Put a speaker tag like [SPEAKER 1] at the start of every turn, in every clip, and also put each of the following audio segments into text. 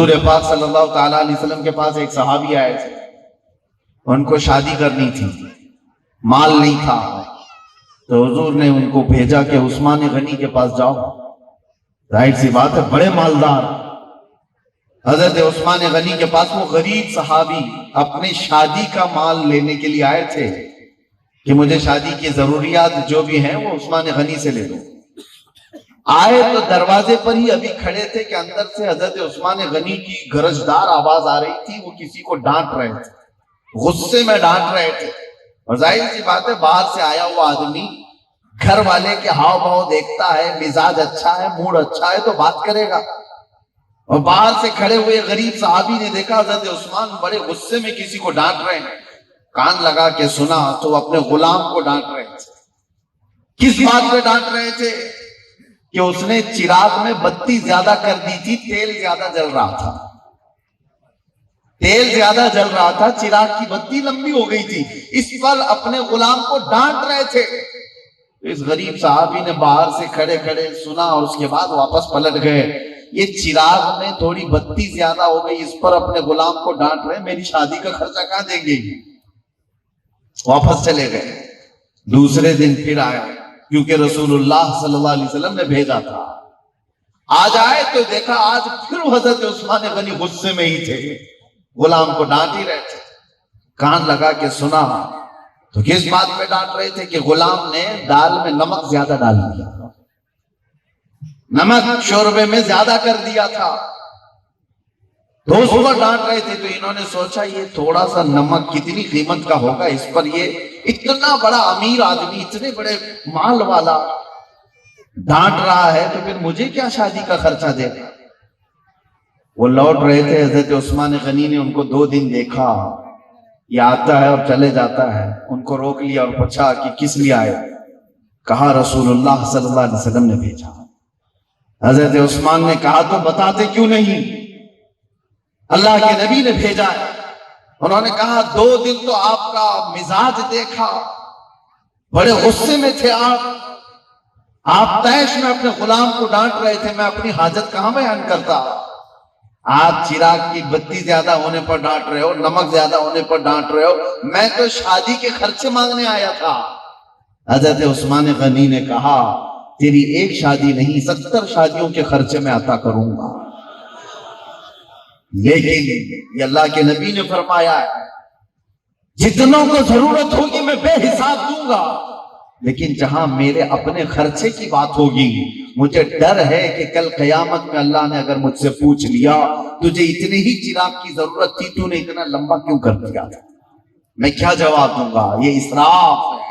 [SPEAKER 1] حضور پاک صلی اللہ تعالی علیہ وسلم کے پاس ایک صحابی آئے تھے، ان کو شادی کرنی تھی، مال نہیں تھا، تو حضور نے ان کو بھیجا کہ عثمان غنی کے پاس جاؤ۔ ظاہر سی بات ہے بڑے مالدار، حضرت عثمان غنی کے پاس وہ غریب صحابی اپنے شادی کا مال لینے کے لیے آئے تھے کہ مجھے شادی کی ضروریات جو بھی ہیں وہ عثمان غنی سے لے لو۔ آئے تو دروازے پر ہی ابھی کھڑے تھے کہ اندر سے حضرت عثمان غنی کی گرجدار آواز آ رہی تھی، وہ کسی کو ڈانٹ رہے تھے، غصے میں ڈانٹ رہے تھے۔ اور ظاہر سی بات ہے باہر سے آیا ہوا آدمی گھر والے کے ہاؤ بھاؤ دیکھتا ہے، مزاج اچھا ہے، موڈ اچھا ہے تو بات کرے گا۔ اور باہر سے کھڑے ہوئے غریب صحابی نے دیکھا حضرت عثمان بڑے غصے میں کسی کو ڈانٹ رہے ہیں، کان لگا کے سنا تو وہ اپنے غلام کو ڈانٹ رہے تھے۔ کس بات پہ ڈانٹ رہے تھے؟ کہ اس نے چراغ میں بتی زیادہ کر دی تھی، تیل زیادہ جل رہا تھا، تیل زیادہ جل رہا تھا، چراغ کی بتی لمبی ہو گئی تھی، اس پر اپنے غلام کو ڈانٹ رہے تھے۔ اس غریب صحابی نے باہر سے کھڑے کھڑے سنا اور اس کے بعد واپس پلٹ گئے، یہ چراغ میں تھوڑی بتی زیادہ ہو گئی، اس پر اپنے غلام کو ڈانٹ رہے، میری شادی کا خرچہ کہاں دیں گے؟ واپس چلے گئے۔ دوسرے دن پھر آئے کیونکہ رسول اللہ صلی اللہ علیہ وسلم نے بھیجا تھا۔ آج آئے تو دیکھا آج پھر حضرت عثمان غنی غصے میں ہی تھے، غلام کو ڈانٹ ہی رہے تھے۔ کان لگا کے سنا تو کس بات پہ ڈانٹ رہے تھے؟ کہ غلام نے دال میں نمک زیادہ ڈال دیا، نمک شوربے میں زیادہ کر دیا تھا، تو اس کو ڈانٹ رہے تھے۔ تو انہوں نے سوچا یہ تھوڑا سا نمک کتنی قیمت کا ہوگا، اس پر یہ اتنا بڑا امیر آدمی، اتنے بڑے مال والا ڈانٹ رہا ہے تو پھر مجھے کیا شادی کا خرچہ دے گا؟ وہ لوٹ رہے تھے، حضرت عثمان غنی نے ان کو 2 دن دیکھا، یہ آتا ہے اور چلے جاتا ہے، ان کو روک لیا اور پوچھا کہ کس لیے آئے؟ کہا رسول اللہ صلی اللہ علیہ وسلم نے بھیجا۔ حضرت عثمان نے کہا تو بتاتے کیوں نہیں؟ اللہ کے نبی نے بھیجا ہے۔ انہوں نے کہا 2 دن تو آپ کا مزاج دیکھا، بڑے غصے میں تھے آپ طیش میں اپنے غلام کو ڈانٹ رہے تھے، میں اپنی حاجت کہاں بیان کرتا؟ آپ چراغ کی بتی زیادہ ہونے پر ڈانٹ رہے ہو، نمک زیادہ ہونے پر ڈانٹ رہے ہو، میں تو شادی کے خرچے مانگنے آیا تھا۔ حضرت عثمان غنی نے کہا تیری ایک شادی نہیں 70 شادیوں کے خرچے میں عطا کروں گا، لیکن یہ اللہ کے نبی نے فرمایا ہے جتنوں کو ضرورت ہوگی میں بے حساب دوں گا، لیکن جہاں میرے اپنے خرچے کی بات ہوگی مجھے ڈر ہے کہ کل قیامت میں اللہ نے اگر مجھ سے پوچھ لیا تجھے اتنے ہی چراغ کی ضرورت تھی، تو نے اتنا لمبا کیوں کر دیا؟ میں کیا جواب دوں گا؟ یہ اسراف ہے،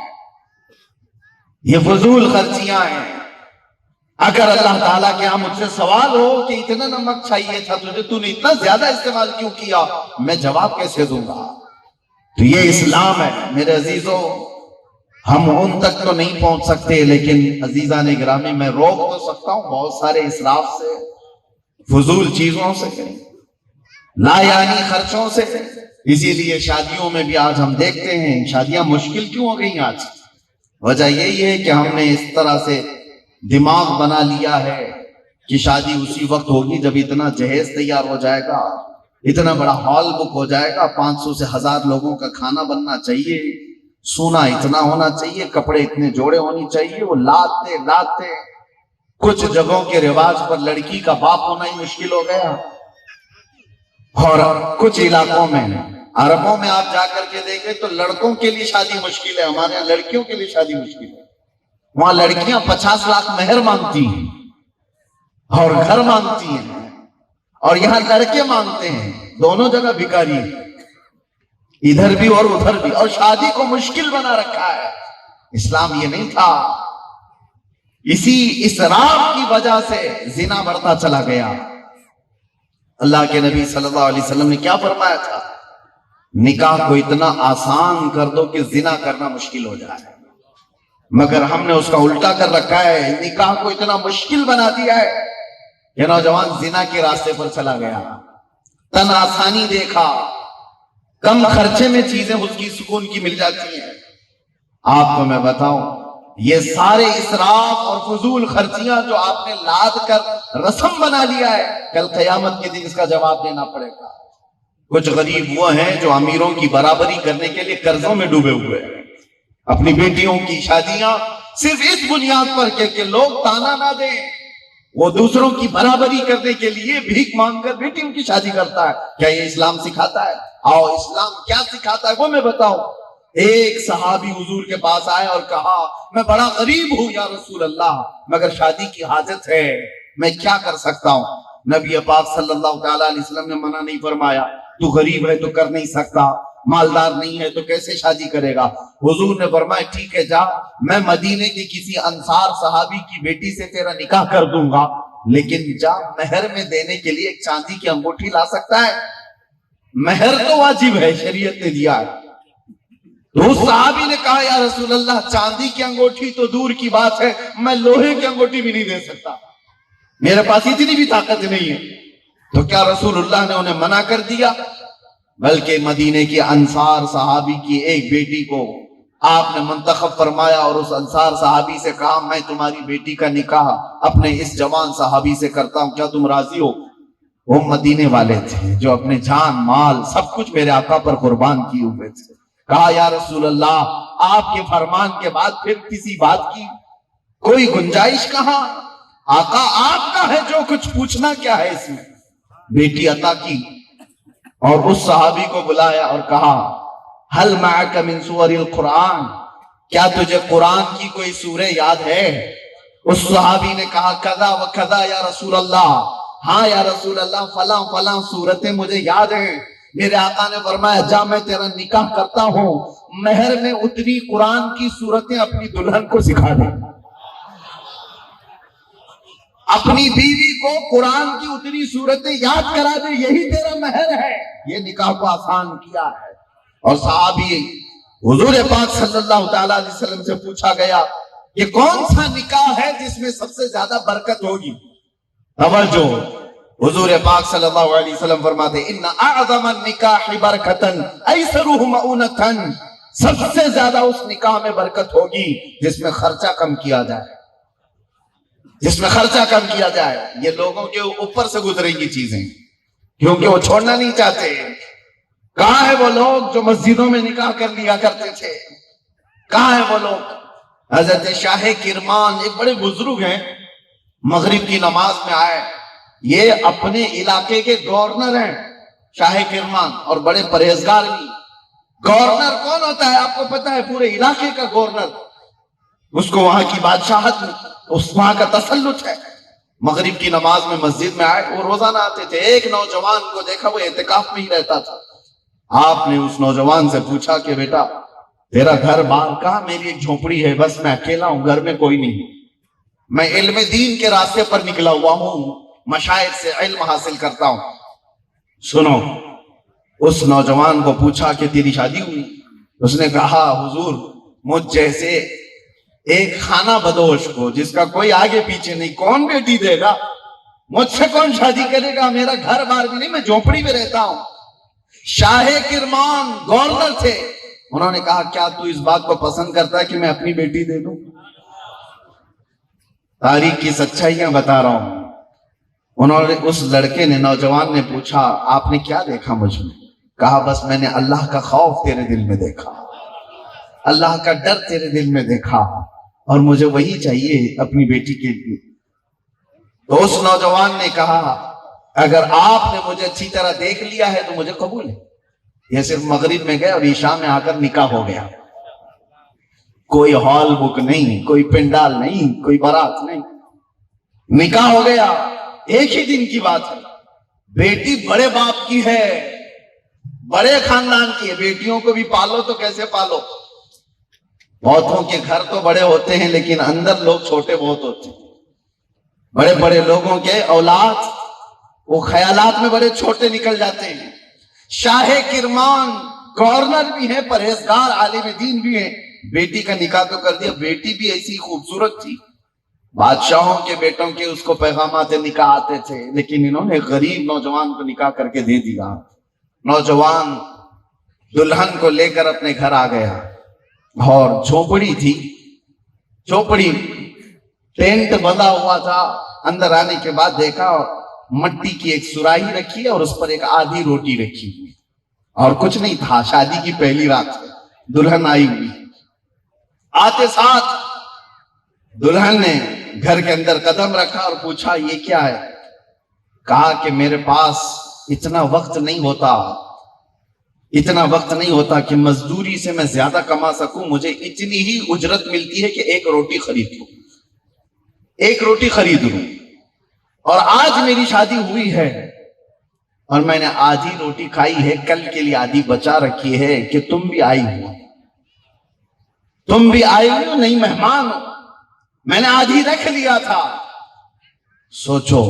[SPEAKER 1] یہ فضول خرچیاں ہیں۔ اگر اللہ تعالیٰ کے ہاں مجھ سے سوال ہو کہ اتنا نمک چاہیے تھا تجھے، تو نے اتنا زیادہ استعمال کیوں کیا، میں جواب کیسے دوں گا؟ تو یہ اسلام ہے میرے عزیزوں۔ ہم ان تک تو نہیں پہنچ سکتے، لیکن عزیزان گرامی میں روک تو سکتا ہوں بہت سارے اسراف سے، فضول چیزوں سے، لا یعنی خرچوں سے۔ اسی لیے شادیوں میں بھی آج ہم دیکھتے ہیں شادیاں مشکل کیوں ہو گئی آج؟ وجہ یہی ہے کہ ہم نے اس طرح سے دماغ بنا لیا ہے کہ شادی اسی وقت ہوگی جب اتنا جہیز تیار ہو جائے گا، اتنا بڑا ہال بک ہو جائے گا، 500 سے 1000 لوگوں کا کھانا بننا چاہیے، سونا اتنا ہونا چاہیے، کپڑے اتنے جوڑے ہونی چاہیے۔ وہ لاتے کچھ جگہوں کے رواج پر لڑکی کا باپ ہونا ہی مشکل ہو گیا، اور کچھ علاقوں میں عربوں میں آپ جا کر کے دیکھیں تو لڑکوں کے لیے شادی مشکل ہے، ہمارے یہاں لڑکیوں کے لیے شادی مشکل ہے۔ وہاں لڑکیاں 50 لاکھ مہر مانگتی ہیں اور گھر مانگتی ہیں، اور یہاں لڑکے مانگتے ہیں، دونوں جگہ بھکاری ہیں، ادھر بھی اور ادھر بھی، اور شادی کو مشکل بنا رکھا ہے۔ اسلام یہ نہیں تھا، اسی اسراف کی وجہ سے زنا بڑھتا چلا گیا۔ اللہ کے نبی صلی اللہ علیہ وسلم نے کیا فرمایا تھا؟ نکاح کو اتنا آسان کر دو کہ زنا کرنا مشکل ہو جائے، مگر ہم نے اس کا الٹا کر رکھا ہے، نکاح کو اتنا مشکل بنا دیا ہے کہ نوجوان زنا کے راستے پر چلا گیا، تن آسانی دیکھا، کم خرچے میں چیزیں اس کی سکون کی مل جاتی ہیں۔ آپ کو میں بتاؤں یہ سارے اسراف اور فضول خرچیاں جو آپ نے لاد کر رسم بنا لیا ہے، کل قیامت کے دن اس کا جواب دینا پڑے گا۔ کچھ غریب وہ ہیں جو امیروں کی برابری کرنے کے لیے قرضوں میں ڈوبے ہوئے ہیں، اپنی بیٹیوں کی شادیاں صرف اس بنیاد پر کہ لوگ تانا نہ دیں، وہ دوسروں کی برابری کرنے کے لیے بھیک مانگ کر بیٹیوں کی شادی کرتا ہے۔ کیا یہ اسلام سکھاتا ہے؟ آؤ اسلام کیا سکھاتا ہے وہ میں بتاؤں۔ ایک صحابی حضور کے پاس آئے اور کہا میں بڑا غریب ہوں یا رسول اللہ، مگر شادی کی حاجت ہے، میں کیا کر سکتا ہوں؟ نبی پاک صلی اللہ تعالیٰ علیہ وسلم نے منع نہیں فرمایا، تو غریب ہے تو کر نہیں سکتا، مالدار نہیں ہے تو کیسے شادی کرے گا؟ حضور نے فرمایا ٹھیک ہے جا، میں مدینے کی کسی انصار صحابی کی بیٹی سے تیرا نکاح کر دوں گا، لیکن جا مہر میں دینے کے لیے ایک چاندی کی انگوٹھی لا سکتا ہے؟ مہر تو واجب ہے، شریعت نے دیا ہے۔ تو اس صحابی نے کہا یا رسول اللہ چاندی کی انگوٹھی تو دور کی بات ہے، میں لوہے کی انگوٹھی بھی نہیں دے سکتا، میرے پاس اتنی بھی طاقت نہیں ہے۔ تو کیا رسول اللہ نے انہیں منع کر دیا؟ بلکہ مدینے کی انصار صحابی کی ایک بیٹی کو آپ نے منتخب فرمایا اور اس انصار صحابی سے کہا میں تمہاری بیٹی کا نکاح اپنے اس جوان صحابی سے کرتا ہوں، کیا تم راضی ہو؟ وہ مدینے والے تھے جو اپنے جان مال سب کچھ میرے آقا پر قربان کیے ہوئے تھے۔ کہا یا رسول اللہ آپ کے فرمان کے بعد پھر کسی بات کی کوئی گنجائش کہاں؟ آقا آپ کا ہے جو کچھ، پوچھنا کیا ہے اس میں؟ بیٹی عطا کی اور اس صحابی کو بلایا اور کہا حل معک من سور القرآن، کیا تجھے قرآن کی کوئی سورہ یاد ہے؟ اس صحابی نے کہا کذا و کذا یا رسول اللہ، ہاں یا رسول اللہ فلاں فلاں سورتیں مجھے یاد ہیں۔ میرے آقا نے فرمایا جا میں تیرا نکاح کرتا ہوں، مہر میں اتنی قرآن کی سورتیں اپنی دلہن کو سکھا دے، اپنی بیوی کو قرآن کی اتنی سورتیں یاد کرا دے، یہی تیرا مہر ہے۔ یہ نکاح کو آسان کیا ہے۔ اور صحابی حضور پاک صلی اللہ تعالیٰ علیہ وسلم سے پوچھا گیا کہ کون سا نکاح ہے جس میں سب سے زیادہ برکت ہوگی؟ توجہ، حضور پاک صلی اللہ علیہ وسلم فرماتے ان اعظم النکاح برکتن ایسرہ مؤونتن، سب سے زیادہ اس نکاح میں برکت ہوگی جس میں خرچہ کم کیا جائے، جس میں خرچہ کم کیا جائے۔ یہ لوگوں کے اوپر سے گزریں گی چیزیں کیونکہ وہ چھوڑنا نہیں چاہتے۔ کہاں ہے وہ لوگ جو مسجدوں میں نکاح کر لیا کرتے تھے؟ کہاں ہے وہ لوگ؟ حضرت شاہ کرمان ایک بڑے بزرگ ہیں، مغرب کی نماز میں آئے، یہ اپنے علاقے کے گورنر ہیں شاہ کرمان، اور بڑے پرہیزگار بھی۔ گورنر کون ہوتا ہے آپ کو پتا ہے؟ پورے علاقے کا گورنر، اس کو وہاں کی بادشاہت میں اس وہاں کا تسلط ہے۔ مغرب کی نماز میں مسجد میں آئے، وہ روزانہ آتے تھے۔ ایک نوجوان کو دیکھا وہ اعتکاف میں ہی رہتا تھا۔ آپ نے اس نوجوان سے پوچھا کہ بیٹا تیرا گھر بار کہاں؟ میری ایک جھونپڑی ہے، بس میں اکیلا ہوں، گھر میں کوئی نہیں، میں علم دین کے راستے پر نکلا ہوا ہوں، مشائخ سے علم حاصل کرتا ہوں۔ سنو، اس نوجوان کو پوچھا کہ تیری شادی ہوئی؟ اس نے کہا حضور مجھ جیسے ایک خانہ بدوش کو جس کا کوئی آگے پیچھے نہیں کون بیٹی دے گا؟ مجھ سے کون شادی کرے گا؟ میرا گھر بار بھی نہیں، میں جھونپڑی میں رہتا ہوں۔ شاہ کرمان گورنر تھے، انہوں نے کہا کیا تو اس بات کو پسند کرتا ہے کہ میں اپنی بیٹی دے دوں؟ تاریخ کی سچائیاں بتا رہا ہوں۔ انہوں نے اس لڑکے نے، نوجوان نے پوچھا آپ نے کیا دیکھا مجھ میں؟ کہا بس میں نے اللہ کا خوف تیرے دل میں دیکھا، اللہ کا ڈر تیرے دل میں دیکھا، اور مجھے وہی چاہیے اپنی بیٹی کے لیے۔ تو اس نوجوان نے کہا اگر آپ نے مجھے اچھی طرح دیکھ لیا ہے تو مجھے قبول ہے۔ یہ صرف مغرب میں گئے اور عشاء میں آ کر نکاح ہو گیا، کوئی ہال بک نہیں، کوئی پنڈال نہیں، کوئی بارات نہیں، نکاح ہو گیا، ایک ہی دن کی بات ہے۔ بیٹی بڑے باپ کی ہے، بڑے خاندان کی ہے، بیٹیوں کو بھی پالو تو کیسے پالو؟ بہتوں کے گھر تو بڑے ہوتے ہیں لیکن اندر لوگ چھوٹے بہت ہوتے ہیں۔ بڑے بڑے لوگوں کے اولاد وہ خیالات میں بڑے چھوٹے نکل جاتے ہیں۔ شاہ کرمان گورنر بھی ہیں، پرہیزگار عالم دین بھی ہیں، بیٹی کا نکاح تو کر دیا۔ بیٹی بھی ایسی خوبصورت تھی، بادشاہوں کے بیٹوں کے اس کو پیغامات نکاح آتے تھے، لیکن انہوں نے غریب نوجوان کو نکاح کر کے دے دیا۔ نوجوان دلہن کو لے کر اپنے گھر آ گیا اور جھونپڑی تھی، چوپڑی ٹینٹ بندھا ہوا تھا. اندر آنے کے بعد دیکھا مٹی کی ایک سراہی رکھی ہے اور اس پر ایک آدھی روٹی رکھی ہوئی اور کچھ نہیں تھا. شادی کی پہلی رات ہے, دلہن آئی ہوئی. آتے ساتھ دلہن نے گھر کے اندر قدم رکھا اور پوچھا یہ کیا ہے؟ کہا کہ میرے پاس اتنا وقت نہیں ہوتا کہ مزدوری سے میں زیادہ کما سکوں. مجھے اتنی ہی اجرت ملتی ہے کہ ایک روٹی خرید لوں اور آج میری شادی ہوئی ہے اور میں نے آدھی روٹی کھائی ہے, کل کے لیے آدھی بچا رکھی ہے کہ تم بھی آئی ہو نہیں مہمان ہو, میں نے آدھی رکھ لیا تھا. سوچو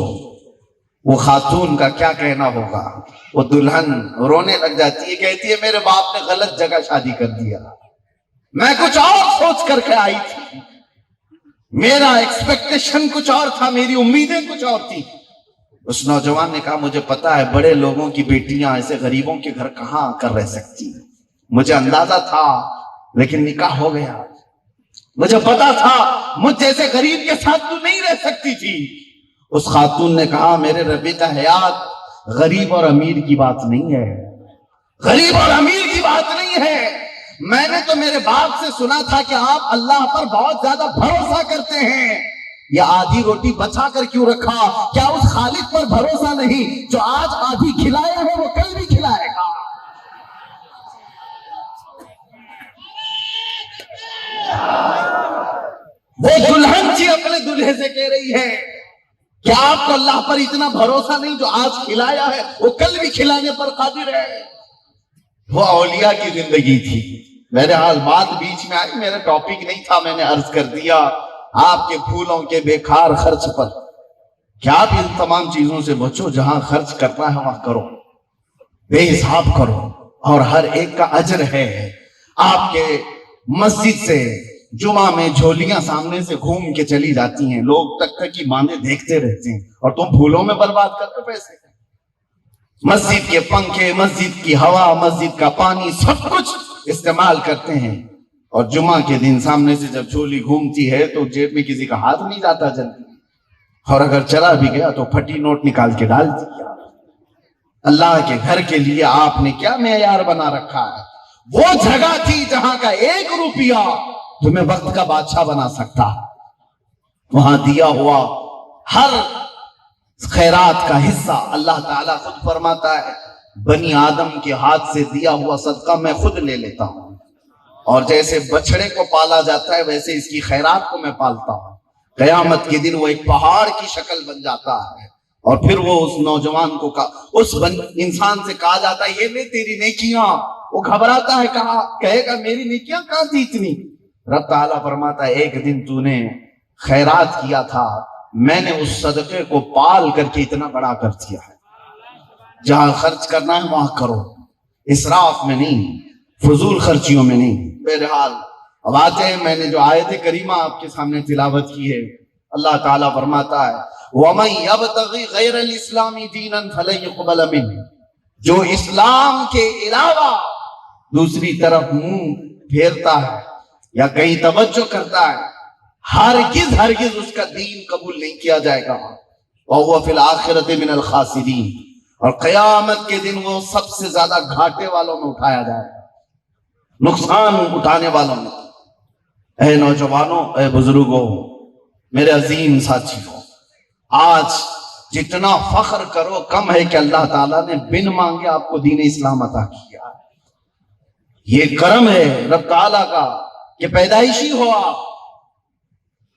[SPEAKER 1] وہ خاتون کا کیا کہنا ہوگا. وہ دلہن رونے لگ جاتی ہے, کہتی ہے میرے باپ نے غلط جگہ شادی کر دیا, میں کچھ اور سوچ کر کے آئی تھی, میرا ایکسپیکٹیشن کچھ اور تھا, میری امیدیں کچھ اور تھی. اس نوجوان نے کہا مجھے پتا ہے بڑے لوگوں کی بیٹیاں ایسے غریبوں کے گھر کہاں کر رہ سکتی, مجھے اندازہ تھا لیکن نکاح ہو گیا. مجھے پتا تھا مجھ جیسے غریب کے ساتھ تو نہیں رہ سکتی تھی. اس خاتون نے کہا میرے ربی کا حیات غریب اور امیر کی بات نہیں ہے, میں نے تو میرے باپ سے سنا تھا کہ آپ اللہ پر بہت زیادہ بھروسہ کرتے ہیں. یہ آدھی روٹی بچا کر کیوں رکھا؟ کیا اس خالق پر بھروسہ نہیں جو آج آدھی کھلایا ہے وہ کل بھی کھلائے گا؟ وہ دلہن جی اپنے دلہے سے کہہ رہی ہے کیا آپ کو اللہ پر اتنا بھروسہ نہیں جو آج کھلایا ہے وہ کل بھی کھلانے پر قادر ہے؟ وہ اولیاء کی زندگی تھی. میرے حال بات بیچ میں آئی, میرا ٹاپک نہیں تھا, میں نے عرض کر دیا آپ کے پھولوں کے بیکار خرچ پر کیا آپ ان تمام چیزوں سے بچو, جہاں خرچ کرنا ہے وہاں کرو, بے حساب کرو اور ہر ایک کا اجر ہے. آپ کے مسجد سے جمعہ میں جھولیاں سامنے سے گھوم کے چلی جاتی ہیں, لوگ تک کی باندھے دیکھتے رہتے ہیں اور تم پھولوں میں برباد کرتے پیسے. مسجد کے پنکھے, مسجد کی ہوا, مسجد کا پانی سب کچھ استعمال کرتے ہیں اور جمعہ کے دن سامنے سے جب جھولی گھومتی ہے تو جیب میں کسی کا ہاتھ نہیں جاتا جلدی, اور اگر چلا بھی گیا تو پھٹی نوٹ نکال کے ڈال دیا. اللہ کے گھر کے لیے آپ نے کیا معیار بنا رکھا ہے؟ وہ جگہ تھی جہاں کا 1 روپیہ تمہیں وقت کا بادشاہ بنا سکتا. وہاں دیا ہوا ہر خیرات کا حصہ اللہ تعالیٰ خود فرماتا ہے بنی آدم کے ہاتھ سے دیا ہوا صدقہ میں خود لے لیتا ہوں, اور جیسے بچڑے کو پالا جاتا ہے ویسے اس کی خیرات کو میں پالتا ہوں. قیامت کے دن وہ ایک پہاڑ کی شکل بن جاتا ہے اور پھر وہ اس نوجوان کو اس انسان سے کہا جاتا ہے یہ لے تیری نیکیاں. وہ گھبراتا ہے, کہے گا میری نیکیاں کہاں تھی اتنی؟ رب تعالیٰ فرماتا ہے ایک دن تو نے خیرات کیا تھا, میں نے اس صدقے کو پال کر کے اتنا بڑا کر دیا ہے. جہاں خرچ کرنا ہے وہاں کرو, اسراف میں نہیں, فضول خرچیوں میں نہیں. بہرحال اب آتے ہیں, میں نے جو آیت کریمہ آپ کے سامنے تلاوت کی ہے, اللہ تعالیٰ فرماتا ہے وَمَن يَبْتَغِ غَيْرَ الْإِسْلَامِ دِينًا فَلَن يُقْبَلَ مِنْهُ, جو اسلام کے علاوہ دوسری طرف منہ پھیرتا ہے یا کہیں توجہ کرتا ہے ہرگز اس کا دین قبول نہیں کیا جائے گا. وَهُوَ فِي الْآخِرَةِ مِنَ الْخَاسِرِينَ, اور قیامت کے دن وہ سب سے زیادہ گھاٹے والوں میں اٹھایا جائے گا, نقصان اٹھانے والوں میں. اے نوجوانوں, اے بزرگوں, میرے عظیم ساتھیوں, آج جتنا فخر کرو کم ہے کہ اللہ تعالیٰ نے بن مانگے آپ کو دین اسلام عطا کیا. یہ کرم ہے رب تعالیٰ کا کہ پیدائشی ہو آپ.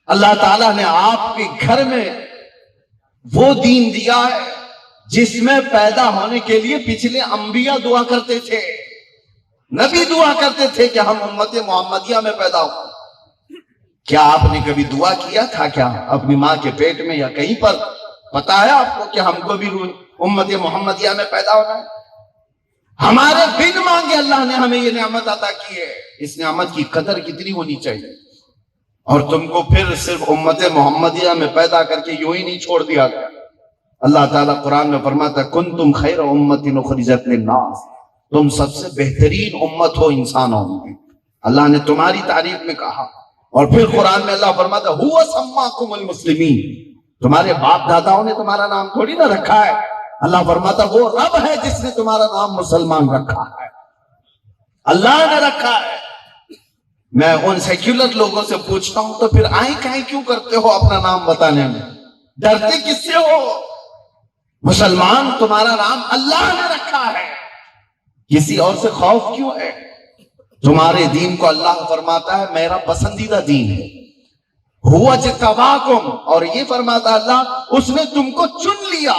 [SPEAKER 1] اللہ تعالیٰ نے آپ کے گھر میں وہ دین دیا ہے جس میں پیدا ہونے کے لیے پچھلے انبیاء دعا کرتے تھے, نبی دعا کرتے تھے کہ ہم امت محمدیہ میں پیدا ہوں. کیا آپ نے کبھی دعا کیا تھا کیا اپنی ماں کے پیٹ میں یا کہیں پر؟ پتا ہے آپ کو کہ ہم کو بھی امت محمدیہ میں پیدا ہونا ہے؟ ہمارے بن مانگے اللہ نے ہمیں یہ نعمت عطا کی ہے. اس نعمت کی قدر کتنی ہونی چاہیے. اور تم کو پھر صرف امت محمدیہ میں پیدا کر کے یوں ہی نہیں چھوڑ دیا گیا. اللہ تعالیٰ قرآن میں فرماتا ہے کنتم خیر امت اخرجت للناس, تم سب سے بہترین امت ہو انسانوں میں. اللہ نے تمہاری تعریف میں کہا اور پھر قرآن میں اللہ فرماتا ہے ہوا سماکم المسلمین، تمہارے باپ داداؤں نے تمہارا نام تھوڑی نہ رکھا ہے، اللہ فرماتا ہے وہ رب ہے جس نے تمہارا نام مسلمان رکھا ہے، اللہ نے رکھا ہے۔ میں ان سیکولر لوگوں سے پوچھتا ہوں تو پھر آئیں کہیں کیوں کرتے ہو اپنا نام بتانے میں؟ ڈرتے کس سے ہو؟ مسلمان تمہارا نام اللہ نے رکھا ہے، کسی اور سے خوف کیوں ہے؟ تمہارے دین کو اللہ فرماتا ہے میرا پسندیدہ دین ہے، ہوا جتباکم، اور یہ فرماتا اللہ اس نے تم کو چن لیا۔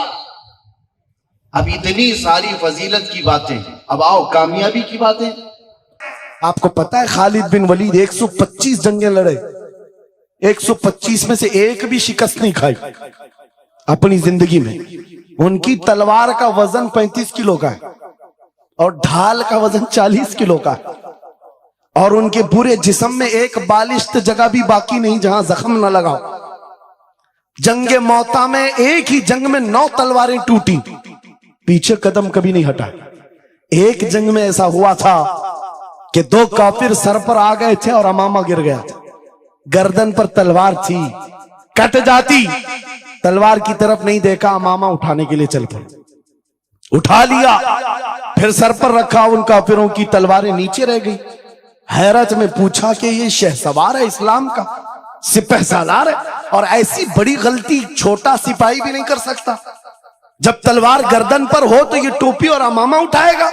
[SPEAKER 1] اب اتنی ساری فضیلت کی باتیں، اب آؤ کامیابی کی باتیں۔
[SPEAKER 2] آپ کو پتا ہے خالد بن ولید 125 جنگیں لڑے، 125 میں سے ایک بھی شکست نہیں کھائی اپنی زندگی میں۔ ان کی تلوار کا وزن 35 کلو کا ہے اور ڈھال کا وزن 40 کلو کا ہے، اور ان کے پورے جسم میں ایک بالشت جگہ بھی باقی نہیں جہاں زخم نہ لگا۔ جنگ موتا میں ایک ہی جنگ میں 9 تلواریں ٹوٹی، پیچھے قدم کبھی نہیں ہٹا۔ ایک جنگ میں ایسا ہوا تھا کہ 2 کافر سر پر آ گئے تھے اور امامہ گر گیا تھا، گردن پر تلوار تھی، کٹ جاتی، تلوار کی طرف نہیں دیکھا، امامہ اٹھانے کے لیے چل پڑے، اٹھا لیا، پھر سر پر رکھا، ان کافروں کی تلواریں نیچے رہ گئی۔ حیرت میں پوچھا کہ یہ شہسوار ہے اسلام کا، سپہ سالار ہے، اور ایسی بڑی غلطی چھوٹا سپاہی بھی نہیں کر سکتا؟ جب تلوار گردن پر ہو تو یہ ٹوپی اور امامہ اٹھائے گا؟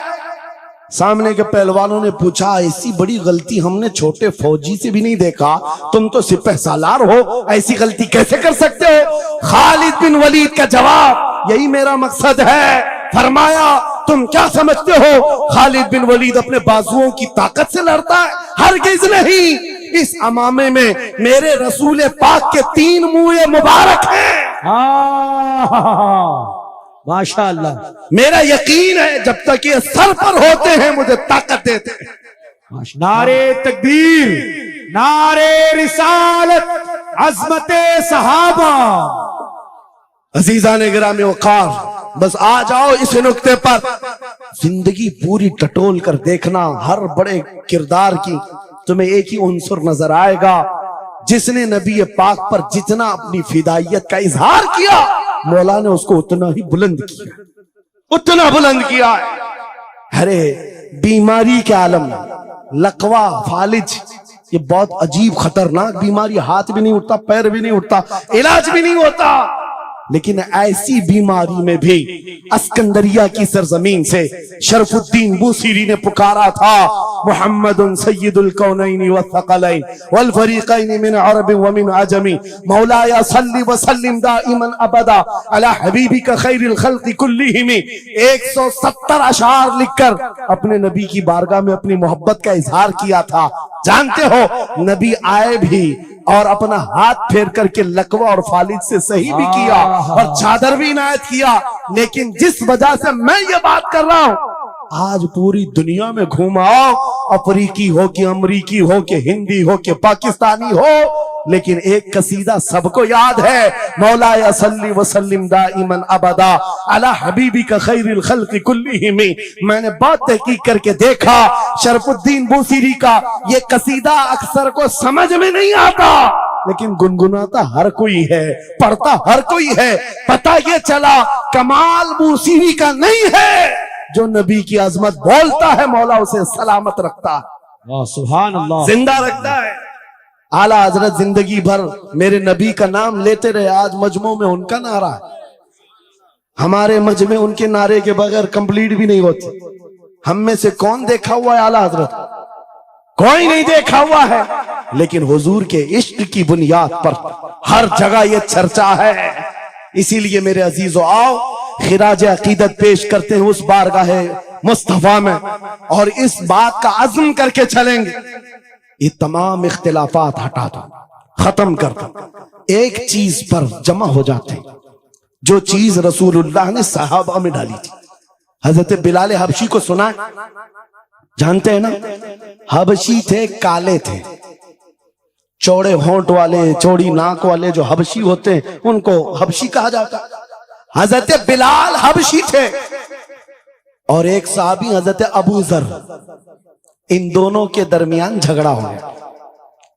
[SPEAKER 2] سامنے کے پہلوانوں نے پوچھا ایسی بڑی غلطی ہم نے چھوٹے فوجی سے بھی نہیں دیکھا، تم تو سپہ سالار ہو، ایسی غلطی کیسے کر سکتے ہو؟ خالد بن ولید کا جواب یہی میرا مقصد ہے۔ فرمایا تم کیا سمجھتے ہو خالد بن ولید اپنے بازوؤں کی طاقت سے لڑتا ہے؟ ہرگز نہیں، اس امامے میں میرے رسول پاک کے 3 منہ مبارک ہیں۔
[SPEAKER 3] ماشاء اللہ،
[SPEAKER 2] میرا یقین ہے جب تک یہ سر پر ہوتے ہیں مجھے طاقت دیتے ہیں۔
[SPEAKER 3] نعرے تکبیر، نعرے رسالت، عظمت صحابہ۔
[SPEAKER 2] عزیزان گرامی وقار، بس آ جاؤ اس نقطے پر، زندگی پوری ٹٹول کر دیکھنا، ہر بڑے کردار کی تمہیں ایک ہی عنصر نظر آئے گا، جس نے نبی پاک پر جتنا اپنی فدائیت کا اظہار کیا، مولا نے اس کو اتنا ہی بلند کیا، اتنا بلند کیا ہے۔ ارے بیماری کے عالم میں لقوا، فالج، یہ بہت عجیب خطرناک بیماری، ہاتھ بھی نہیں اٹھتا، پیر بھی نہیں اٹھتا، علاج بھی نہیں ہوتا، لیکن ایسی بیماری میں بھی اسکندریہ کی سرزمین سے شرف الدین بوصیری نے پکارا تھا محمد سید الکونین والثقلین والفریقین من عرب ومن عجم مولایا صلی وسلم دائما ابدا علی حبیبک خیر الخلق کلہم۔ 170 اشعار لکھ کر اپنے نبی کی بارگاہ میں اپنی محبت کا اظہار کیا تھا۔ جانتے ہو نبی آئے بھی اور اپنا ہاتھ پھیر کر کے لقوہ اور فالج سے صحیح بھی کیا اور چادر بھی عنایت کیا، لیکن جس وجہ سے میں یہ بات کر رہا ہوں، آج پوری دنیا میں گھوماؤ، افریقی ہو کہ امریکی ہو کہ ہندی ہو کہ پاکستانی ہو، لیکن ایک قصیدہ سب کو یاد ہے، مولایا صلی وسلم دائما ابدا علی حبیبک خیر الخلق کلہم۔ میں نے بہت تحقیق کر کے دیکھا شرف الدین بوصیری کا یہ قصیدہ اکثر کو سمجھ میں نہیں آتا، لیکن گنگناتا ہر کوئی ہے، پڑھتا ہر کوئی ہے۔ پتہ یہ چلا کمال بوصیری کا نہیں ہے، جو نبی کی عظمت بولتا ہے مولا اسے سلامت رکھتا ہے،
[SPEAKER 3] سبحان اللہ،
[SPEAKER 2] زندہ رکھتا ہے۔ اعلیٰ حضرت زندگی بھر میرے نبی کا نام لیتے رہے، آج مجمع میں ان کا نعرہ ہے، ہمارے مجمع ان کے نعرے کے بغیر کمپلیٹ بھی نہیں ہوتی۔ ہم میں سے کون دیکھا ہوا ہے اعلیٰ حضرت؟ کوئی نہیں دیکھا ہوا ہے، لیکن حضور کے عشق کی بنیاد پر ہر جگہ یہ چرچا ہے۔ اسی لیے میرے عزیزو آؤ خراج عقیدت پیش کرتے ہیں اس بارگاہ مصطفیٰ میں، اور اس بات کا عزم کر کے چلیں گے یہ تمام اختلافات ہٹا دو، ختم کر دو، ایک چیز پر جمع ہو جاتے ہیں، جو چیز رسول اللہ نے صحابہ میں ڈالی تھی۔ حضرت بلال حبشی کو سنا ہے؟ جانتے ہیں نا؟ حبشی تھے، کالے تھے، چوڑے ہونٹ والے، چوڑی ناک والے جو حبشی ہوتے ہیں ان کو حبشی کہا جاتا۔ حضرت بلال حبشی تھے اور ایک صحابی حضرت ابو ذر، ان دونوں کے درمیان جھگڑا ہو گیا،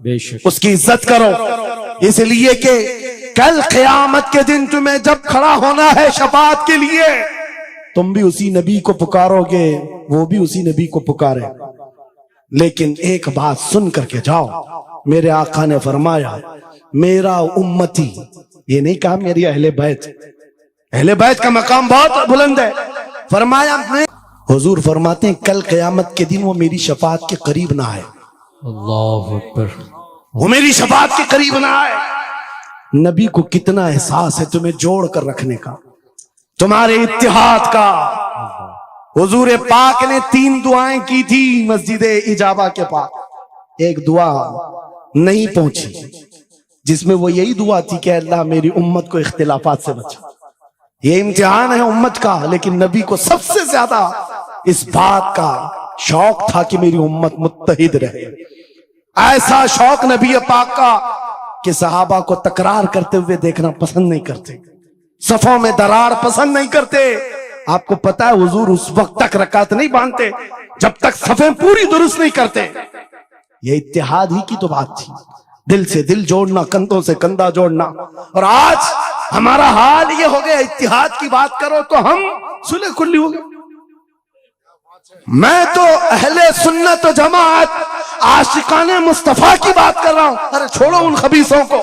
[SPEAKER 3] بے شک
[SPEAKER 2] اس کی عزت کرو، اس لیے کہ کل قیامت کے دن تمہیں جب کھڑا ہونا ہے شفاعت کے لیے، تم بھی اسی نبی کو پکارو گے، وہ بھی اسی نبی کو پکارے. لیکن ایک بات سن کر کے جاؤ، میرے آقا نے فرمایا میرا امتی، یہ نہیں کہا میری اہل بیت، اہل بیت کا مقام بہت بلند ہے. فرمایا حضور فرماتے ہیں کل قیامت کے دن وہ میری شفاعت کے قریب نہ آئے،
[SPEAKER 3] اللہ اکبر.
[SPEAKER 2] وہ میری شفاعت کے قریب نہ آئے. نبی کو کتنا احساس ہے تمہیں جوڑ کر رکھنے کا، تمہارے اتحاد کا. حضور پاک نے 3 دعائیں کی تھی مسجد اجابہ کے پاس، ایک دعا نہیں پہنچی جس میں وہ یہی دعا تھی کہ اللہ میری امت کو اختلافات سے بچا. یہ امتحان ہے امت کا، لیکن نبی کو سب سے زیادہ اس بات کا شوق تھا کہ میری امت متحد رہے. ایسا شوق نبی پاک کا کہ صحابہ کو تکرار کرتے ہوئے دیکھنا پسند نہیں کرتے، صفوں میں درار پسند نہیں کرتے. آپ کو پتا ہے حضور اس وقت تک رکعت نہیں باندھتے جب تک صفیں پوری درست نہیں کرتے. یہ اتحاد ہی کی تو بات تھی، دل سے دل جوڑنا، کندھوں سے کندھا جوڑنا. اور آج ہمارا حال یہ ہو گیا، اتحاد کی بات کرو تو ہم صلح کلی ہو گئے. میں تو اہل سنت و جماعت عاشقان مصطفیٰ کی بات کر رہا ہوں. ارے چھوڑو ان خبیثوں کو،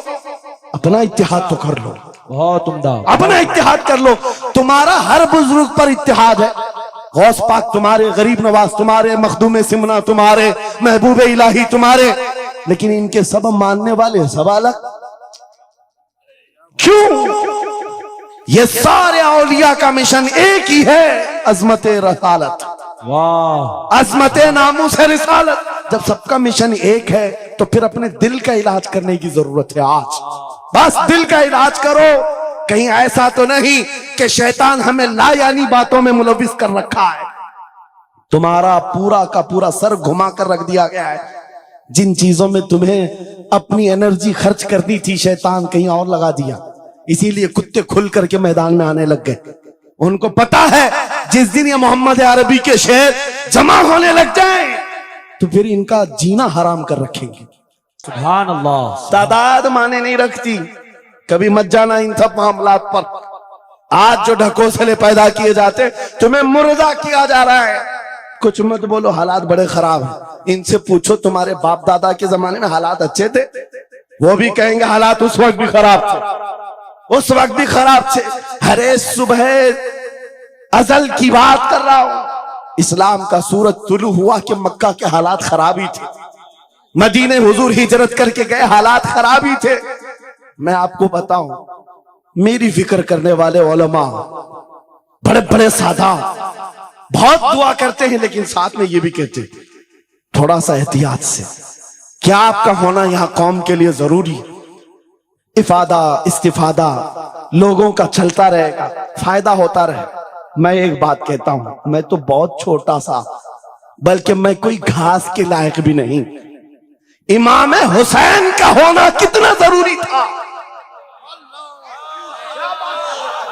[SPEAKER 2] اپنا اتحاد تو کر لو،
[SPEAKER 3] بہت عمدہ.
[SPEAKER 2] اپنا اتحاد کر لو. تمہارا ہر بزرگ پر اتحاد ہے، غوث پاک تمہارے، غریب نواز تمہارے، مخدوم سمنا تمہارے، محبوب الہی تمہارے، لیکن ان کے سب ماننے والے سب الگ. کیوں؟ یہ سارے اولیاء کا مشن ایک ہی ہے، عظمت رسالت،
[SPEAKER 3] واہ
[SPEAKER 2] عظمت ناموس رسالت. جب سب کا مشن ایک ہے تو پھر اپنے دل کا علاج کرنے کی ضرورت ہے. آج بس دل کا علاج کرو. کہیں ایسا تو نہیں کہ شیطان ہمیں لا یعنی باتوں میں ملوث کر رکھا ہے، تمہارا پورا کا پورا سر گھما کر رکھ دیا گیا ہے. جن چیزوں میں تمہیں اپنی انرجی خرچ کرنی تھی شیطان کہیں اور لگا دیا. اسی لیے کتے کھل کر کے میدان میں آنے لگ گئے. ان کو پتا ہے جس دن یہ محمد عربی کے شہر جمع ہونے لگ جائیں تو پھر ان کا جینا حرام کر رکھیں گے.
[SPEAKER 3] سبحان اللہ.
[SPEAKER 2] تعداد مانے نہیں رکھتی. کبھی مت جانا ان سب معاملات پر. آج جو ڈھکوسلے پیدا کیے جاتے تمہیں مردہ کیا جا رہا ہے. کچھ مت بولو، حالات بڑے خراب ہیں. ان سے پوچھو تمہارے باپ دادا کے زمانے میں حالات اچھے تھے؟ وہ بھی کہیں گے حالات اس وقت بھی خراب تھے، اس وقت بھی خراب تھے. ہر صبح ازل کی بات کر رہا ہوں. اسلام کا سورج طلوع ہوا کہ مکہ کے حالات خراب ہی تھے. مدینے حضور ہجرت کر کے گئے، حالات خراب ہی تھے. میں آپ کو بتاؤں، میری فکر کرنے والے علماء، بڑے بڑے سادہ بہت دعا کرتے ہیں، لیکن ساتھ میں یہ بھی کہتے ہیں تھوڑا سا احتیاط سے. کیا آپ کا ہونا یہاں قوم کے لیے ضروری؟ افادہ استفادہ لوگوں کا چلتا رہے گا، فائدہ ہوتا رہے. میں ایک بات کہتا ہوں، میں تو بہت چھوٹا سا، بلکہ میں کوئی گھاس کے لائق بھی نہیں. امام حسین کا ہونا کتنا ضروری تھا.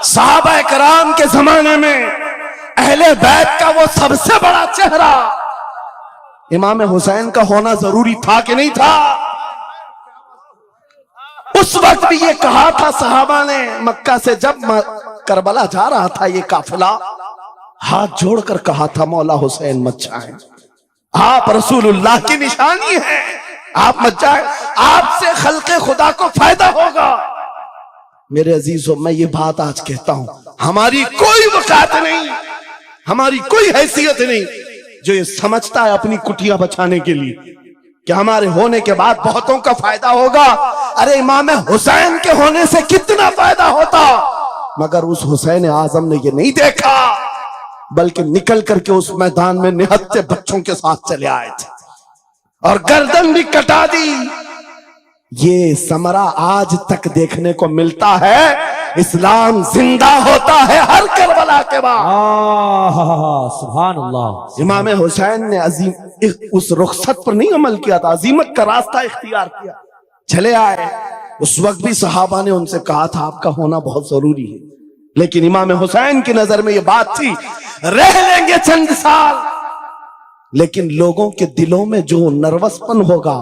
[SPEAKER 2] صحابہ کرام کے زمانے میں اہل بیت کا وہ سب سے بڑا چہرہ امام حسین کا ہونا ضروری تھا کہ نہیں تھا؟ اس وقت بھی یہ کہا تھا صحابہ نے، مکہ سے جب کربلا جا رہا تھا یہ قافلہ، ہاتھ جوڑ کر کہا تھا مولا حسین مت جائیں، آپ رسول اللہ کی نشانی ہے، آپ مت جائیں، آپ سے خلق خدا کو فائدہ ہوگا. میرے عزیزوں، میں یہ بات آج کہتا ہوں، ہماری کوئی وقت نہیں، ہماری کوئی حیثیت نہیں جو یہ سمجھتا ہے اپنی کٹیاں بچانے کے لیے کہ ہمارے ہونے کے بعد بہتوں کا فائدہ ہوگا. ارے امام حسین کے ہونے سے کتنا فائدہ ہوتا، مگر اس حسین اعظم نے یہ نہیں دیکھا، بلکہ نکل کر کے اس میدان میں نہتے بچوں کے ساتھ چلے آئے تھے اور گردن بھی کٹا دی. یہ ثمرہ آج تک دیکھنے کو ملتا ہے. اسلام زندہ ہوتا ہے ہر کربلا کے بعد.
[SPEAKER 3] سبحان اللہ.
[SPEAKER 2] امام حسین نے عظیم اس رخصت پر نہیں عمل کیا تھا، عظیمت کا راستہ اختیار کیا، چلے آئے. اس وقت بھی صحابہ نے ان سے کہا تھا آپ کا ہونا بہت ضروری ہے، لیکن امام حسین کی نظر میں یہ بات تھی رہ لیں گے چند سال، لیکن لوگوں کے دلوں میں جو نروس پن ہوگا،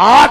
[SPEAKER 2] 8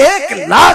[SPEAKER 2] 1,00,000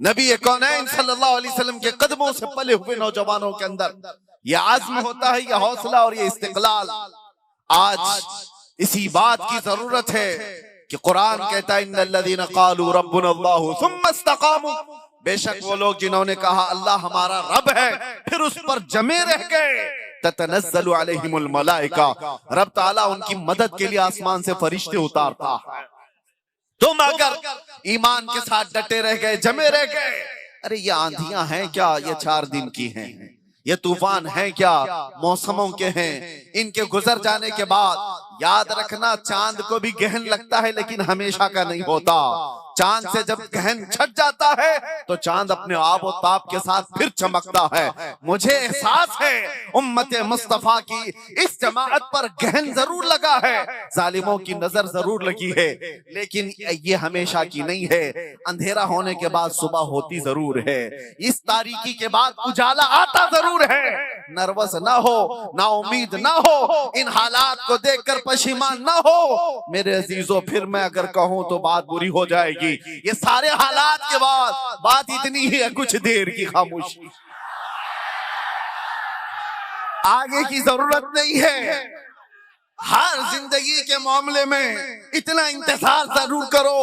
[SPEAKER 2] نبی کونین صلی اللہ علیہ وسلم کے قدموں سے پلے ہوئے نوجوانوں کے اندر یہ عزم ہوتا ہے، یہ حوصلہ اور یہ استقلال۔ آج اسی بات کی ضرورت ہے کہ قرآن کہتا ہے ان الذین قالوا ربنا اللہ ثم استقاموا، بے شک وہ لوگ جنہوں نے کہا اللہ ہمارا رب ہے پھر اس پر جمے رہ گئے، تتنزل علیہم الملائکہ، رب تعالیٰ ان کی مدد کے لیے آسمان سے فرشتے اتارتا ہے۔ تم اگر ایمان کے ساتھ ڈٹے رہ گئے، جمے رہ گئے، ارے یہ آندھیاں ہیں کیا، یہ 4 دن کی ہیں، یہ طوفان ہیں کیا، موسموں کے ہیں، ان کے گزر جانے کے بعد یاد رکھنا چاند کو بھی گہن لگتا ہے لیکن ہمیشہ کا نہیں ہوتا۔ چاند سے جب گہن چھٹ جاتا ہے تو چاند اپنے آب و تاب کے ساتھ پھر چمکتا ہے۔ مجھے احساس ہے امت مصطفیٰ کی اس جماعت پر گہن ضرور لگا ہے، ظالموں کی نظر ضرور لگی ہے، لیکن یہ ہمیشہ کی نہیں ہے، اندھیرا ہونے کے بعد صبح ہوتی ضرور ہے، اس تاریکی کے بعد اجالا آتا ضرور ہے۔ نروس نہ ہو، نا امید نہ ہو، ان حالات کو دیکھ کر پشیمان نہ ہو میرے عزیزو، پھر میں اگر کہوں تو بات بری ہو جائے گی۔ یہ سارے حالات کے بعد بات اتنی ہی ہے، کچھ دیر کی خاموشی، آگے کی ضرورت نہیں ہے۔ ہر زندگی کے معاملے میں اتنا انتظار ضرور کرو،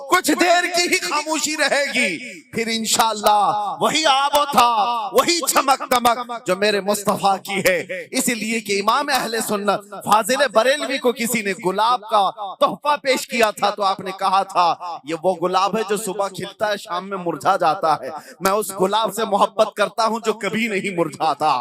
[SPEAKER 2] کچھ دیر کی ہی خاموشی رہے گی، پھر انشاءاللہ وہی آب و تاب، وہی چمک دمک جو میرے مصطفیٰ کی ہے۔ اس لیے کہ امام اہل سنت فاضل بریلوی کو کسی نے گلاب کا تحفہ پیش کیا تھا تو آپ نے کہا تھا یہ وہ گلاب ہے جو صبح کھلتا ہے شام میں مرجھا جاتا ہے، میں اس گلاب سے محبت کرتا ہوں جو کبھی نہیں مرجھاتا،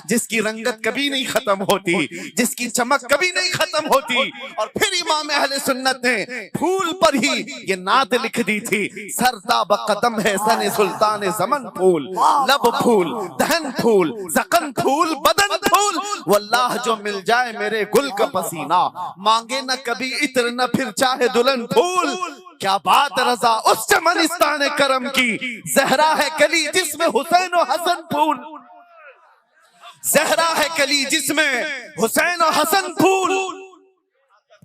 [SPEAKER 2] جس کی رنگت کبھی نہیں ختم ہوتی، جس کی چمک کبھی نہیں ختم ہوتی۔ اور پھر امام اہل سنت نے پھول پر ہی یہ نعت لکھ دی تھی، سرتاب قدم ہے سن سلطان زمن پھول، لب پھول، دہن پھول، زقن پھول، بدن پھول، واللہ جو مل جائے میرے گل کا پسینہ، مانگے نہ کبھی عطر نہ پھر چاہے دلہن پھول۔ کیا بات رضا اس چمنستان کرم کی، زہرا ہے کلی جس میں حسین و حسن پھول، زہرا ہے کلی جس میں حسین و حسن پھول۔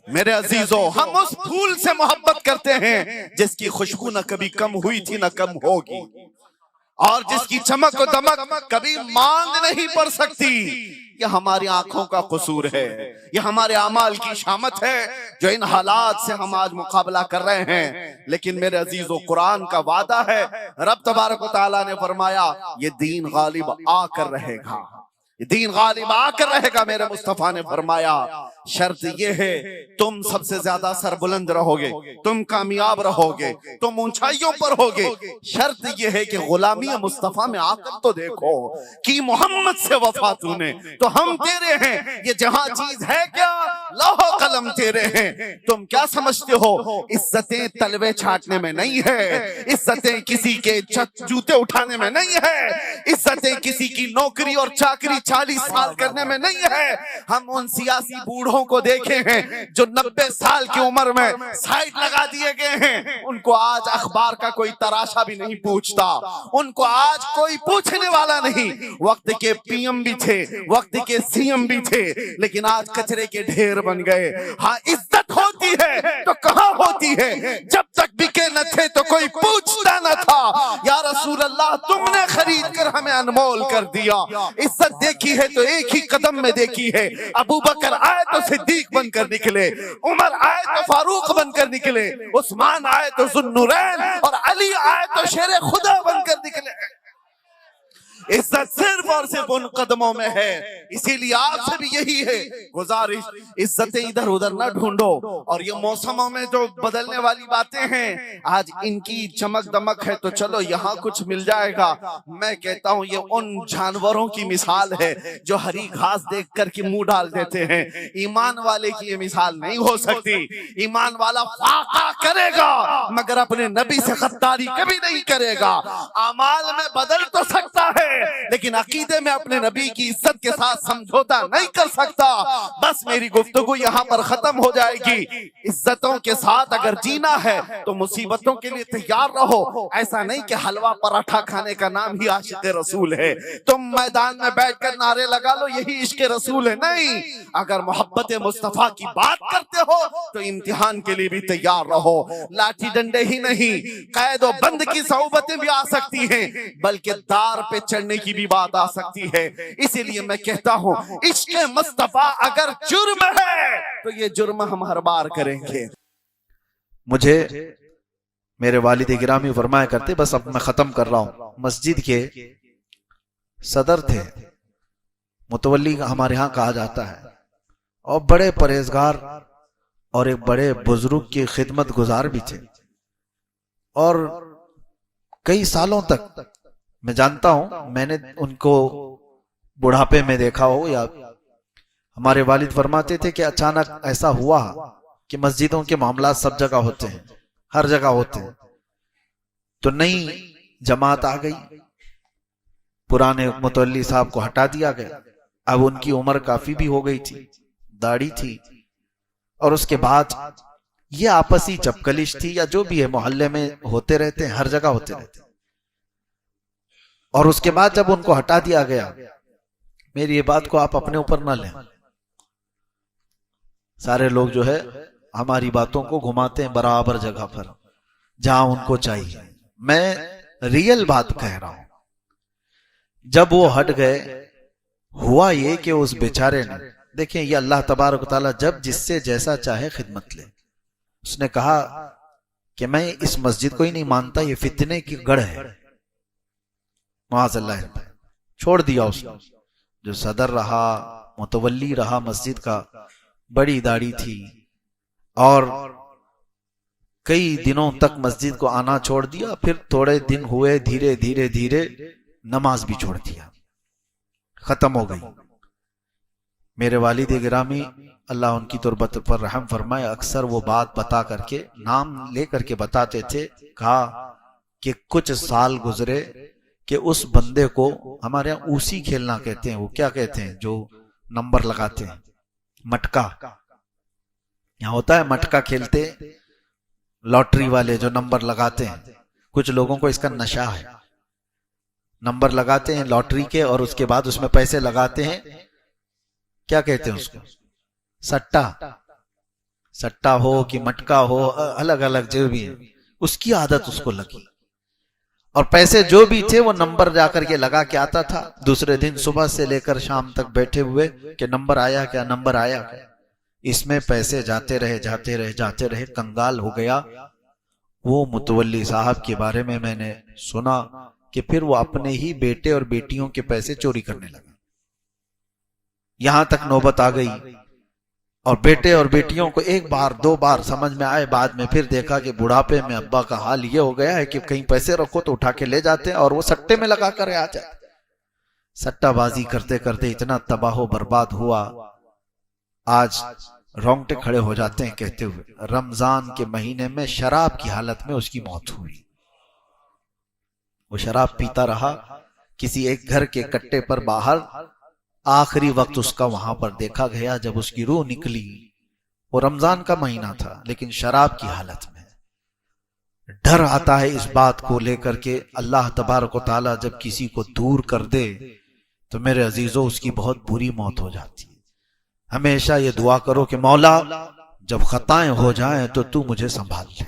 [SPEAKER 2] میرے عزیزو، ہم اس پھول سے محبت کرتے ہیں جس کی خوشبو نہ کبھی کم ہوئی تھی نہ کم ہوگی، اور جس کی چمک و دمک کبھی ماند نہیں پڑ سکتی۔ یہ ہماری آنکھوں کا قصور ہے، یہ ہمارے اعمال کی شامت ہے جو ان حالات سے ہم آج مقابلہ کر رہے ہیں۔ لیکن میرے عزیزو، قرآن کا وعدہ ہے، رب تبارک و تعالیٰ نے فرمایا یہ دین غالب آ کر رہے گا، یہ دین غالب آ کر رہے گا۔ میرے مصطفیٰ نے فرمایا شرط یہ ہے تم سب سے زیادہ سربلند رہو گے، تم کامیاب رہو گے، تم اونچائیوں پر ہوگے، شرط یہ ہے کہ غلامی مصطفیٰ میں آ کر تو دیکھو کہ محمد سے وفا تو نے تو ہم تیرے ہیں، یہ جہاں چیز ہے کیا لوح و قلم تیرے ہیں۔ تم کیا سمجھتے ہو عزتیں تلوے چھاٹنے میں نہیں ہے، عزتیں کسی کے جوتے اٹھانے میں نہیں ہے، عزتیں کسی کی نوکری اور چاکری 40 سال کرنے میں نہیں ہے۔ ہم ان سیاسی بوڑھوں کو دیکھے ہیں جو 90 سال کی عمر میں سائٹ لگا دیے گئے ہیں، ان کو آج اخبار کا کوئی تراشا بھی نہیں پوچھتا، ان کو آج کوئی پوچھنے والا نہیں۔ وقت کے پی ایم بھی تھے، وقت کے سی ایم بھی تھے، لیکن آج کچرے کے ڈھیر بن گئے۔ ہاں عزت ہوتی ہے تو کہاں ہوتی ہے؟ جب تک بکے نہ تھے تو کوئی پوچھتا نہ تھا۔ یا رسول اللہ تم نے خرید کر ہمیں انمول کر دیا۔ عزت دیکھی ہے تو ایک ہی قدم میں دیکھی ہے، ابو بکر آئے تو صدیق بن کر نکلے، عمر آئے تو فاروق بن کر نکلے، عثمان آئے تو ذو النورین، اور علی آئے تو شیر خدا بن کر نکلے۔ عزت صرف اور صرف ان قدموں میں ہے۔ اسی لیے آپ سے بھی یہی ہے گزارش، عزتیں ادھر ادھر نہ ڈھونڈو، اور یہ موسموں میں جو بدلنے والی باتیں ہیں آج ان کی چمک دمک ہے تو چلو یہاں کچھ مل جائے گا۔ میں کہتا ہوں یہ ان جانوروں کی مثال ہے جو ہری گھاس دیکھ کر کے منہ ڈال دیتے ہیں، ایمان والے کی یہ مثال نہیں ہو سکتی۔ ایمان والا فاقہ کرے گا مگر اپنے نبی سے غداری کبھی نہیں کرے گا۔ اعمال میں بدل تو سکتا ہے لیکن عقیدے میں اپنے نبی کی عزت کے ساتھ سمجھوتا نہیں کر سکتا. بس میری گفتگو یہاں پر ختم ہو جائے گی. عزتوں کے ساتھ اگر جینا ہے تو مصیبتوں کے لیے تیار رہو. ایسا نہیں کہ حلوہ پراٹھا کھانے کا نام ہی عاشق رسول ہے. تم میدان میں بیٹھ کر نعرے لگا لو یہی عشق رسول ہے. نہیں، اگر محبت مصطفیٰ کی بات کرتے ہو تو امتحان کے لیے بھی تیار رہو. لاٹھی ڈنڈے ہی نہیں، قید و بند کی صعوبتیں بھی آ سکتی ہیں، بلکہ دار پہ چڑھنے کی بھی بات آ سکتی ہے. اسی لیے میں کہتا ہوں عشق مصطفیٰ اگر جرم ہے تو یہ جرم ہم ہر بار کریں گے.
[SPEAKER 1] مجھے میرے والد گرامی فرمایا کرتے، بس اب میں ختم کر رہا ہوں، مسجد کے صدر تھے، متولی ہمارے ہاں کہا جاتا ہے، اور بڑے پرہیزگار اور ایک بڑے بزرگ کی خدمت گزار بھی تھے. اور کئی سالوں تک میں جانتا ہوں، میں نے ان کو بڑھاپے میں دیکھا ہو، یا ہمارے والد فرماتے تھے کہ اچانک ایسا ہوا کہ مسجدوں کے معاملات سب جگہ ہوتے ہیں، ہر جگہ ہوتے ہیں، تو نئی جماعت آ گئی، پرانے متولی صاحب کو ہٹا دیا گیا. اب ان کی عمر کافی بھی ہو گئی تھی، داڑھی تھی، اور اس کے بعد یہ آپسی چپکلش تھی یا جو بھی ہے، محلے میں ہوتے رہتے ہیں، ہر جگہ ہوتے رہتے ہیں. اور اس کے بعد جب ان کو ہٹا دیا گیا، میری یہ بات کو آپ اپنے اوپر نہ لیں، سارے لوگ جو ہے ہماری باتوں کو گھماتے ہیں برابر جگہ پر جہاں ان کو چاہیے. میں ریئل بات کہہ رہا ہوں. جب وہ ہٹ گئے، ہوا یہ کہ اس بیچارے نے، دیکھیں یہ اللہ تبارک و تعالیٰ جب جس سے جیسا چاہے خدمت لے. اس نے کہا کہ میں اس مسجد کو ہی نہیں مانتا، یہ فتنے کی گڑھ ہے، معاذ اللہ. چھوڑ دیا اس نے. جو صدر رہا، متولی رہا مسجد کا، بڑی داڑھی تھی، اور کئی دنوں تک مسجد کو آنا چھوڑ دیا. پھر تھوڑے دن ہوئے، دھیرے دھیرے دھیرے نماز بھی چھوڑ دیا، ختم ہو گئی. میرے والد گرامی اللہ ان کی تربت پر رحم فرمائے، اکثر وہ بات بتا کر کے، نام لے کر کے بتاتے تھے. کہا کہ کچھ سال گزرے کہ اس بندے کو ہمارے یہاں اوسی کھیلنا کہتے ہیں، وہ کیا کہتے ہیں جو نمبر لگاتے ہیں، مٹکا. یہاں ہوتا ہے مٹکا کھیلتے، لاٹری والے جو نمبر لگاتے ہیں. کچھ لوگوں کو اس کا نشہ ہے، نمبر لگاتے ہیں لاٹری کے، اور اس کے بعد اس میں پیسے لگاتے ہیں. کیا کہتے ہیں اس کو؟ سٹا. سٹا ہو کہ مٹکا ہو، الگ الگ جو بھی ہے، اس کی عادت اس کو لگی. اور پیسے جو بھی تھے وہ نمبر جا کر کے لگا کے آتا تھا. دوسرے دن صبح سے لے کر شام تک بیٹھے ہوئے کہ نمبر آیا کیا، نمبر آیا کیا. اس میں پیسے جاتے رہے جاتے رہے جاتے رہے، کنگال ہو گیا. وہ متولی صاحب کے بارے میں نے سنا کہ پھر وہ اپنے ہی بیٹے اور بیٹیوں کے پیسے چوری کرنے لگا. یہاں تک نوبت آ گئی، اور بیٹے اور بیٹیوں کو ایک بار دو بار سمجھ میں آئے، بعد میں پھر دیکھا کہ بڑھاپے میں ابا کا حال یہ ہو گیا ہے کہ کہیں پیسے رکھو تو اٹھا کے لے جاتے ہیں، اور وہ سٹے میں لگا کر آ جاتے. سٹا بازی کرتے کرتے اتنا تباہ و برباد ہوا، آج رونگٹے کھڑے ہو جاتے ہیں کہتے ہوئے رمضان کے مہینے میں شراب کی حالت میں اس کی موت ہوئی. وہ شراب پیتا رہا کسی ایک گھر کے کٹے پر باہر. آخری وقت اس کا وہاں پر دیکھا گیا جب اس کی روح نکلی. وہ رمضان کا مہینہ تھا لیکن شراب کی حالت میں. ڈر آتا ہے اس بات کو لے کر کے اللہ تبارک و تعالیٰ جب کسی کو دور کر دے تو میرے عزیزوں اس کی بہت بری موت ہو جاتی ہے. ہمیشہ یہ دعا کرو کہ مولا جب خطائیں ہو جائیں تو تو مجھے سنبھال لے،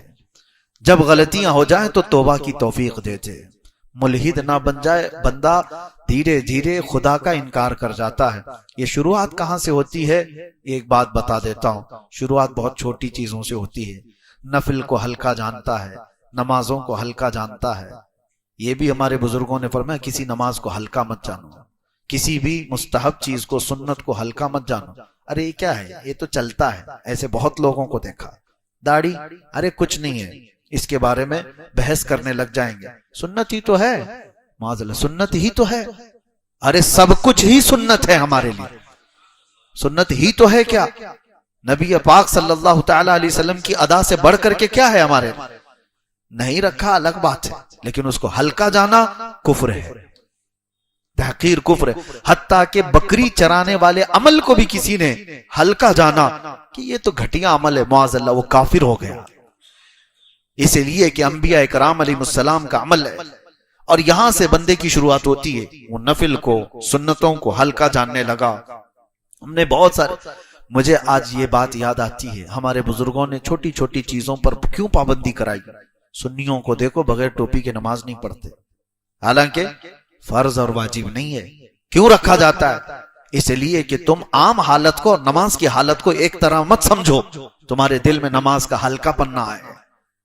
[SPEAKER 1] جب غلطیاں ہو جائیں تو توبہ کی توفیق دے دے. ملحد نہ بن جائے بندہ، دھیرے دھیرے خدا کا انکار کر جاتا ہے. یہ شروعات کہاں سے ہوتی ہے؟ ایک بات بتا دیتا ہوں. شروعات بہت چھوٹی چیزوں سے ہوتی ہے. نفل کو ہلکا جانتا ہے، نمازوں کو ہلکا جانتا ہے. یہ بھی ہمارے بزرگوں نے فرمایا کسی نماز کو ہلکا مت جانو، کسی بھی مستحب چیز کو، سنت کو ہلکا مت جانو. ارے یہ کیا ہے، یہ تو چلتا ہے. ایسے بہت لوگوں کو دیکھا. داڑھی، ارے کچھ نہیں ہے، اس کے بارے میں بحث کرنے لگ جائیں گے. سنت ہی تو ہے، معاذ اللہ سنت ہی تو ہے. ارے سب کچھ ہی سنت ہے ہمارے لیے. سنت ہی تو ہے کیا؟ نبی پاک صلی اللہ تعالی علیہ وسلم کی ادا سے بڑھ کر کے کیا ہے ہمارے؟ نہیں رکھا الگ بات ہے، لیکن اس کو ہلکا جانا کفر ہے. تحقیر کفر ہے. حتیٰ کہ بکری چرانے والے عمل کو بھی کسی نے ہلکا جانا کہ یہ تو گھٹیا عمل ہے، معاذ اللہ، وہ کافر ہو گیا. اس لیے کہ انبیاء کرام علیہ السلام کا عمل ہے، اور یہاں سے بندے کی شروعات ہوتی ہے. وہ نفل کو، سنتوں کو ہلکا جاننے لگا. ہم نے بہت سارے، مجھے آج یہ بات یاد آتی ہے، ہمارے بزرگوں نے چھوٹی چھوٹی چیزوں پر کیوں پابندی کرائی. سنیوں کو دیکھو بغیر ٹوپی کے نماز نہیں پڑھتے، حالانکہ فرض اور واجب نہیں ہے. کیوں رکھا جاتا ہے؟ اس لیے کہ تم عام حالت کو، نماز کی حالت کو ایک طرح مت سمجھو، تمہارے دل میں نماز کا ہلکا پن نہ آئے.